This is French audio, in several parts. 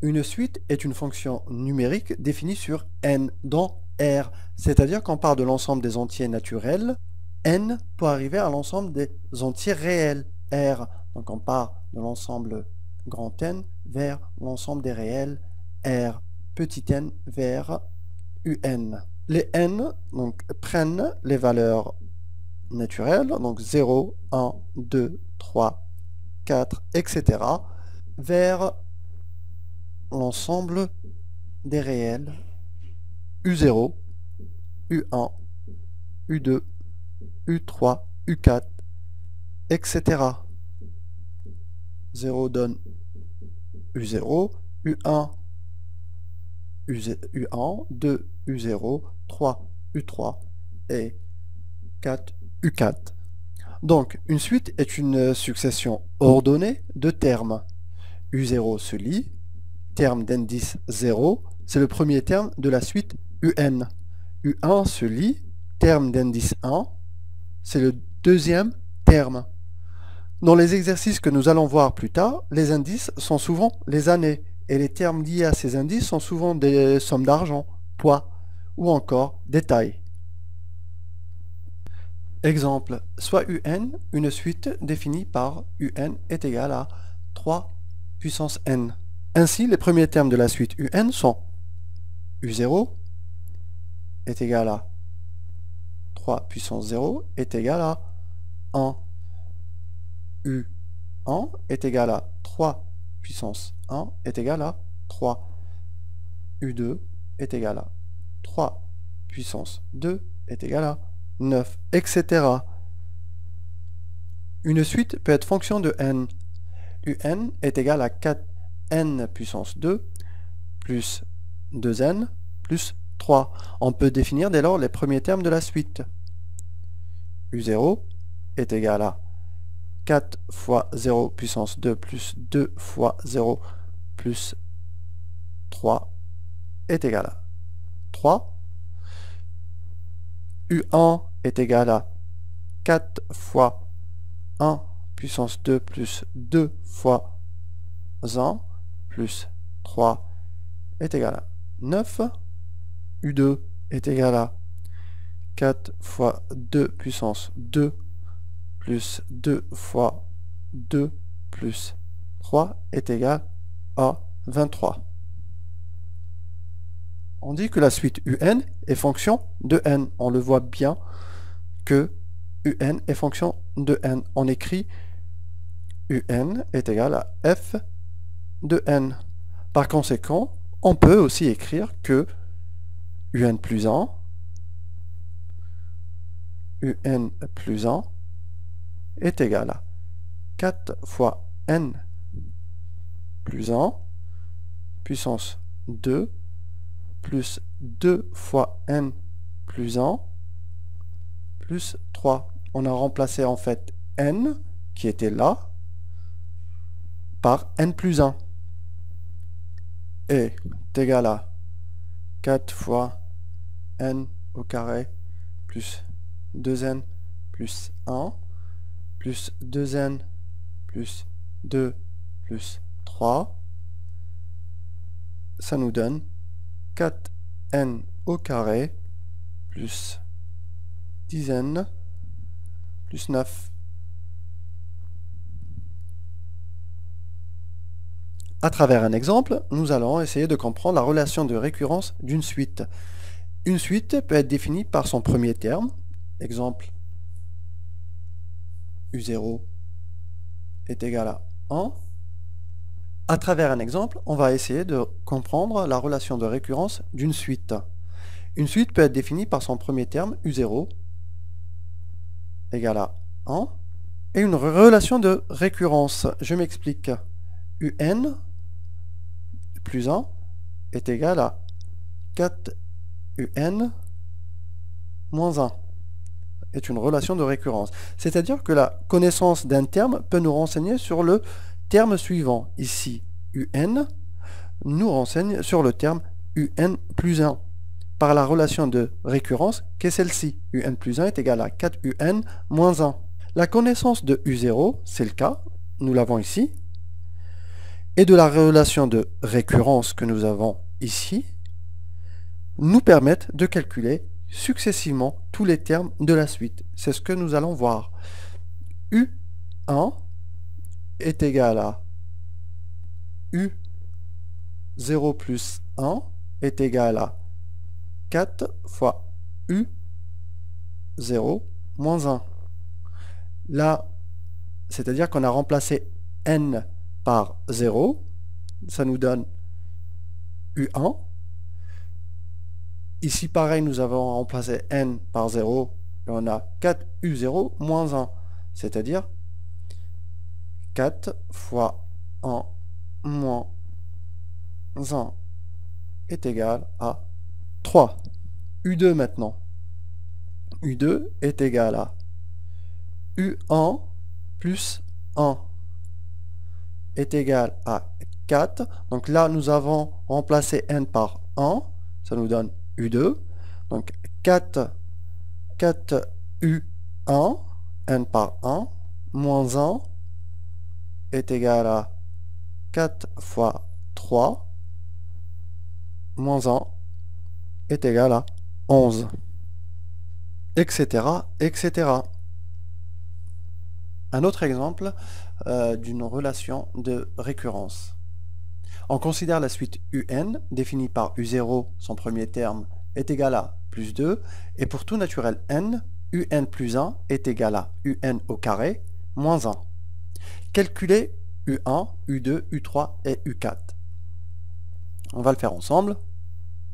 Une suite est une fonction numérique définie sur n dans R, c'est-à-dire qu'on part de l'ensemble des entiers naturels n pour arriver à l'ensemble des entiers réels R. Donc on part de l'ensemble grand N vers l'ensemble des réels R, petit n vers un. Les n donc, prennent les valeurs naturelles, donc 0, 1, 2, 3, 4, etc., vers l'ensemble des réels U0, U1, U2, U3, U4, etc. 0 donne U0, U1, U1, 2, U0, 3, U3 et 4, U4. Donc, une suite est une succession ordonnée de termes. U0 se lit, terme d'indice 0, c'est le premier terme de la suite UN. U1 se lit, terme d'indice 1, c'est le deuxième terme. Dans les exercices que nous allons voir plus tard, les indices sont souvent les années, et les termes liés à ces indices sont souvent des sommes d'argent, poids, ou encore des tailles. Exemple, soit UN, une suite définie par UN est égal à 3 puissance n. Ainsi, les premiers termes de la suite UN sont U0 est égal à 3 puissance 0 est égal à 1. U1 est égal à 3 puissance 1 est égal à 3. U2 est égal à 3 puissance 2 est égal à 9, etc. Une suite peut être fonction de n. Un est égal à 4n puissance 2 plus 2n plus 3. On peut définir dès lors les premiers termes de la suite. U0 est égal à 4 fois 0 puissance 2 plus 2 fois 0 plus 3 est égal à 3. U1 est égal à 4 fois 1 puissance 2 plus 2 fois 1 plus 3 est égal à 9. U2 est égal à 4 fois 2 puissance 2 plus 2 fois 2 plus 3 est égal à 23. On dit que la suite UN est fonction de n. On le voit bien que UN est fonction de n. On écrit UN est égal à f de n. Par conséquent, on peut aussi écrire que UN plus 1, UN plus 1 est égal à 4 fois n plus 1 puissance 2 plus 2 fois n plus 1 plus 3. On a remplacé en fait n qui était là par n plus 1 et est égal à 4 fois n au carré plus 2n plus 1 plus 2n plus 2 plus 3. Ça nous donne 4n au carré plus 10n plus 9. À travers un exemple, nous allons essayer de comprendre la relation de récurrence d'une suite. Une suite peut être définie par son premier terme. Exemple, U0 est égal à 1. À travers un exemple, on va essayer de comprendre la relation de récurrence d'une suite. Une suite peut être définie par son premier terme, U0 égale à 1, et une relation de récurrence. Je m'explique. UN plus 1 est égal à 4UN moins 1. Est une relation de récurrence. C'est-à-dire que la connaissance d'un terme peut nous renseigner sur le terme suivant. Ici, UN nous renseigne sur le terme UN plus 1 par la relation de récurrence qu'est celle-ci. UN plus 1 est égal à 4UN moins 1. La connaissance de U0, c'est le cas, nous l'avons ici, et de la relation de récurrence que nous avons ici nous permettent de calculer successivement tous les termes de la suite. C'est ce que nous allons voir. U1 est égal à U0 plus 1 est égal à 4 fois U0 moins 1. Là, c'est-à-dire qu'on a remplacé n par 0, ça nous donne U1. Ici, pareil, nous avons remplacé n par 0, et on a 4U0 moins 1, c'est-à-dire 4 fois 1 moins 1 est égal à 3. U2 maintenant. U2 est égal à U1 plus 1 est égal à 4. Donc là, nous avons remplacé n par 1. Ça nous donne U2. Donc 4 U1, n par 1, moins 1 est égal à 4 fois 3, moins 1 est égal à 11, etc., etc. Un autre exemple d'une relation de récurrence. On considère la suite UN, définie par U0, son premier terme, est égal à plus 2, et pour tout naturel n, UN plus 1 est égal à UN au carré moins 1. Calculez U1, U2, U3 et U4. On va le faire ensemble.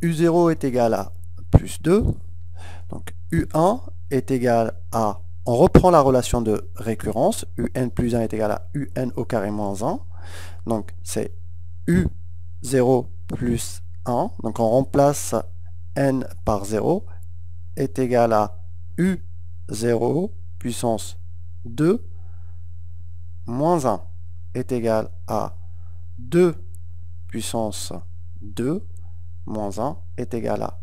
U0 est égal à plus 2. Donc U1 est égal à, on reprend la relation de récurrence, UN plus 1 est égal à UN au carré moins 1. Donc c'est U0 plus 1. Donc on remplace n par 0 est égal à U0 puissance 2 moins 1 est égal à 2 puissance 2 moins 1 est égal à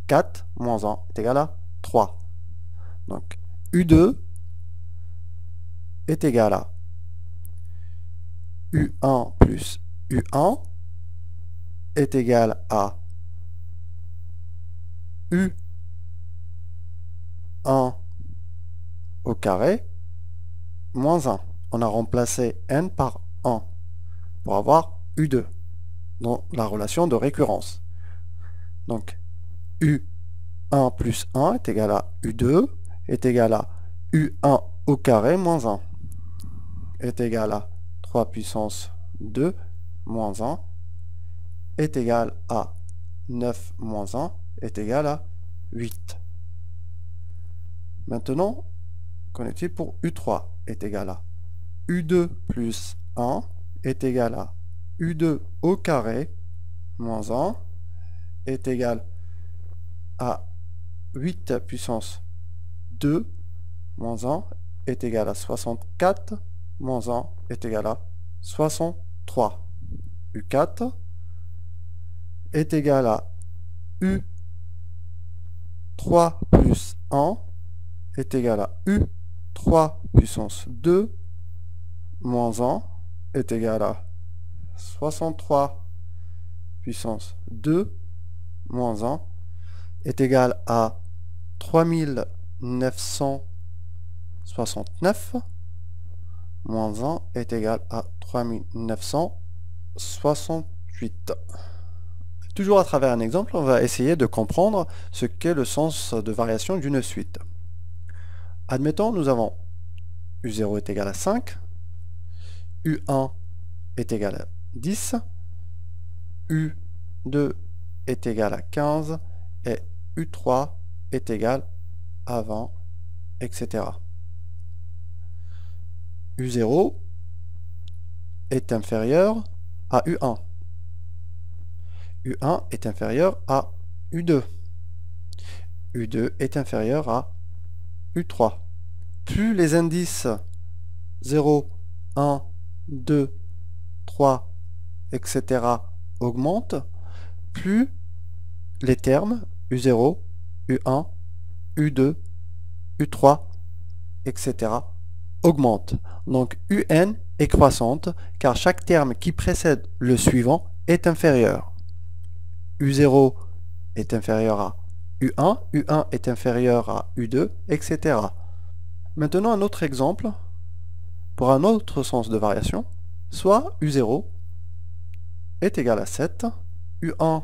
4 moins 1 est égal à 3. Donc U2 est égal à U1 plus U1 est égal à U1 au carré moins 1. On a remplacé n par 1 pour avoir U2 dans la relation de récurrence. Donc U1 plus 1 est égal à U2 est égal à U1 au carré moins 1 est égal à 3 puissance 2 moins 1 est égal à 9 moins 1 est égal à 8. Maintenant, qu'en est-il pour U3 est égal à U2 plus 1 est égal à U2 au carré moins 1 est égal à 8 puissance 2 moins 1 est égal à 64 moins 1 est égal à 63. U4 est égal à U3 plus 1 est égal à U3 puissance 2 moins 1 est égal à 63 puissance 2 moins 1 est égal à 3969 moins 1 est égal à 3968. Toujours à travers un exemple, on va essayer de comprendre ce qu'est le sens de variation d'une suite. Admettons, nous avons U0 est égal à 5, U1 est égal à 10, U2 est égal à 15 et U3 est égal à 20, etc. U0 est inférieur à U1. U1 est inférieur à U2. U2 est inférieur à U3. Plus les indices 0, 1, 2, 3, etc. augmentent, plus les termes U0, U1, U2, U3, etc. augmentent. Donc UN est croissante car chaque terme qui précède le suivant est inférieur. U0 est inférieur à U1, U1 est inférieur à U2, etc. Maintenant un autre exemple pour un autre sens de variation, soit U0 est égal à 7, U1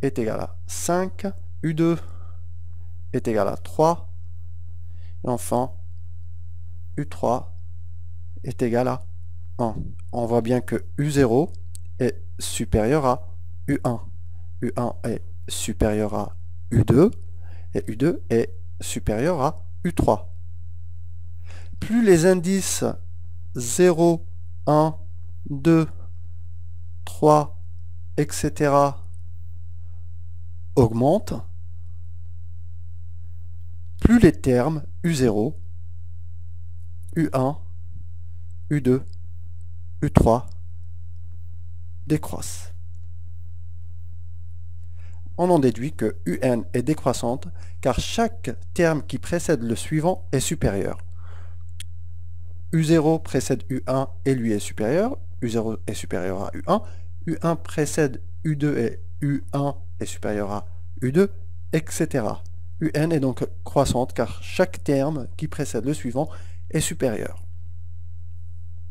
est égal à 5, U2 est égal à 3, et enfin U3 est égal à 1. On voit bien que U0 est supérieur à U1. U1 est supérieur à U2 et U2 est supérieur à U3. Plus les indices 0, 1, 2, 3, etc. augmentent, plus les termes U0, U1, U2, U3 décroissent. On en déduit que UN est décroissante car chaque terme qui précède le suivant est supérieur. U0 précède U1 et lui est supérieur. U0 est supérieur à U1. U1 précède U2 et U1 est supérieur à U2, etc. UN est donc croissante car chaque terme qui précède le suivant est supérieur.